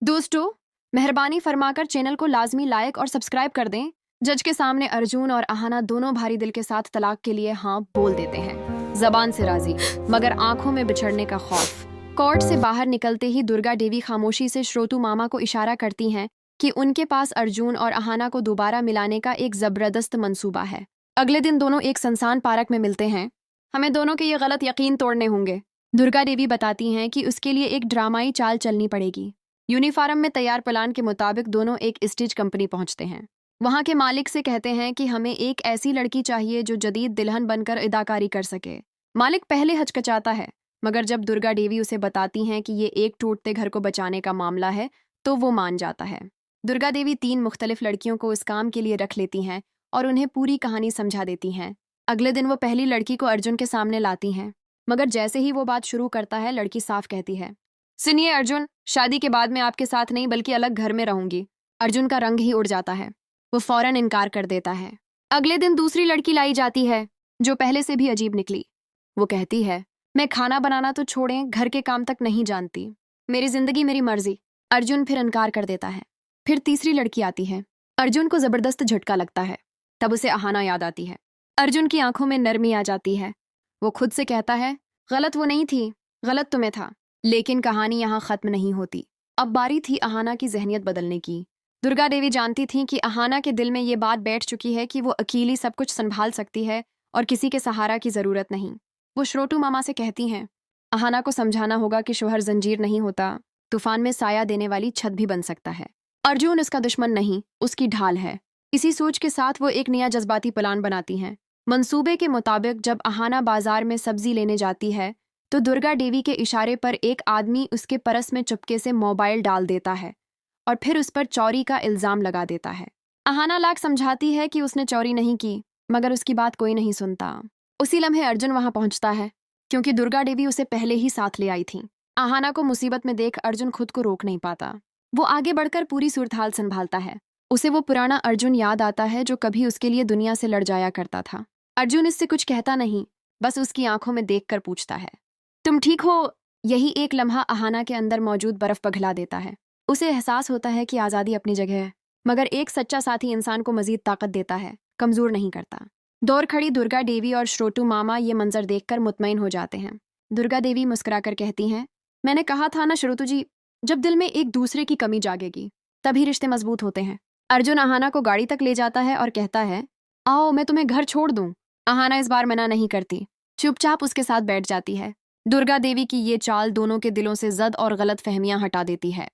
दोस्तों, मेहरबानी फरमाकर चैनल को लाजमी लाइक और सब्सक्राइब कर दें। जज के सामने अर्जुन और अहाना दोनों भारी दिल के साथ तलाक के लिए हाँ बोल देते हैं। जबान से राजी मगर आंखों में बिछड़ने का खौफ। कोर्ट से बाहर निकलते ही दुर्गा देवी खामोशी से श्रोतु मामा को इशारा करती हैं कि उनके पास अर्जुन और अहाना को दोबारा मिलाने का एक जबरदस्त मंसूबा है। अगले दिन दोनों एक सुनसान पार्क में मिलते हैं। हमें दोनों के ये गलत यकीन तोड़ने होंगे। दुर्गा देवी बताती हैं कि उसके लिए एक ड्रामाई चाल चलनी पड़ेगी। यूनिफॉर्म में तैयार प्लान के मुताबिक दोनों एक स्टेज कंपनी पहुंचते हैं। वहां के मालिक से कहते हैं कि हमें एक ऐसी लड़की चाहिए जो जदीद दुल्हन बनकर अदाकारी कर सके। मालिक पहले हचकचाता है, मगर जब दुर्गा देवी उसे बताती हैं कि ये एक टूटते घर को बचाने का मामला है तो वो मान जाता है। दुर्गा देवी 3 मुख्तलिफ लड़कियों को इस काम के लिए रख लेती हैं और उन्हें पूरी कहानी समझा देती हैं। अगले दिन वो पहली लड़की को अर्जुन के सामने लाती हैं, मगर जैसे ही वो बात शुरू करता है लड़की साफ कहती है, सुनिए अर्जुन, शादी के बाद मैं आपके साथ नहीं बल्कि अलग घर में रहूंगी। अर्जुन का रंग ही उड़ जाता है। वो फौरन इनकार कर देता है। अगले दिन दूसरी लड़की लाई जाती है जो पहले से भी अजीब निकली। वो कहती है, मैं खाना बनाना तो छोड़ें घर के काम तक नहीं जानती। मेरी जिंदगी मेरी मर्जी। अर्जुन फिर इनकार कर देता है। फिर तीसरी लड़की आती है। अर्जुन को जबरदस्त झटका लगता है। तब उसे अहाना याद आती है। अर्जुन की आंखों में नरमी आ जाती है। वो खुद से कहता है, गलत वो नहीं थी, गलत तुम्हें था। लेकिन कहानी यहाँ खत्म नहीं होती। अब बारी थी अहाना की जहनियत बदलने की। दुर्गा देवी जानती थी कि अहाना के दिल में ये बात बैठ चुकी है कि वो अकेली सब कुछ संभाल सकती है और किसी के सहारा की जरूरत नहीं। वो श्रोतु मामा से कहती हैं, अहाना को समझाना होगा कि शोहर जंजीर नहीं होता, तूफान में साया देने वाली छत भी बन सकता है। अर्जुन उसका दुश्मन नहीं, उसकी ढाल है। इसी सोच के साथ वो एक नया जज्बाती प्लान बनाती हैं। मंसूबे के मुताबिक जब अहाना बाजार में सब्जी लेने जाती है तो दुर्गा देवी के इशारे पर एक आदमी उसके परस में चुपके से मोबाइल डाल देता है और फिर उस पर चोरी का इल्जाम लगा देता है। अहाना लाख समझाती है कि उसने चोरी नहीं की, मगर उसकी बात कोई नहीं सुनता। उसी लम्हे अर्जुन वहां पहुंचता है, क्योंकि दुर्गा देवी उसे पहले ही साथ ले आई थी। अहाना को मुसीबत में देख अर्जुन खुद को रोक नहीं पाता। वो आगे बढ़कर पूरी सूरत-हाल संभालता है। उसे वो पुराना अर्जुन याद आता है जो कभी उसके लिए दुनिया से लड़ जाया करता था। अर्जुन इससे कुछ कहता नहीं, बस उसकी आंखों में देखकर पूछता है, तुम ठीक हो? यही एक लम्हा अहाना के अंदर मौजूद बर्फ पिघला देता है। उसे एहसास होता है कि आज़ादी अपनी जगह है, मगर एक सच्चा साथी इंसान को मजीद ताकत देता है, कमज़ोर नहीं करता। दौड़ खड़ी दुर्गा देवी और श्रोतु मामा ये मंजर देखकर मुतमईन हो जाते हैं। दुर्गा देवी मुस्कुराकर कहती हैं, मैंने कहा था ना श्रोतु जी, जब दिल में एक दूसरे की कमी जागेगी तभी रिश्ते मजबूत होते हैं। अर्जुन अहाना को गाड़ी तक ले जाता है और कहता है, आओ मैं तुम्हें घर छोड़ दूं। अहाना इस बार मना नहीं करती, चुपचाप उसके साथ बैठ जाती है। दुर्गा देवी की ये चाल दोनों के दिलों से जद और गलत फहमियां हटा देती है।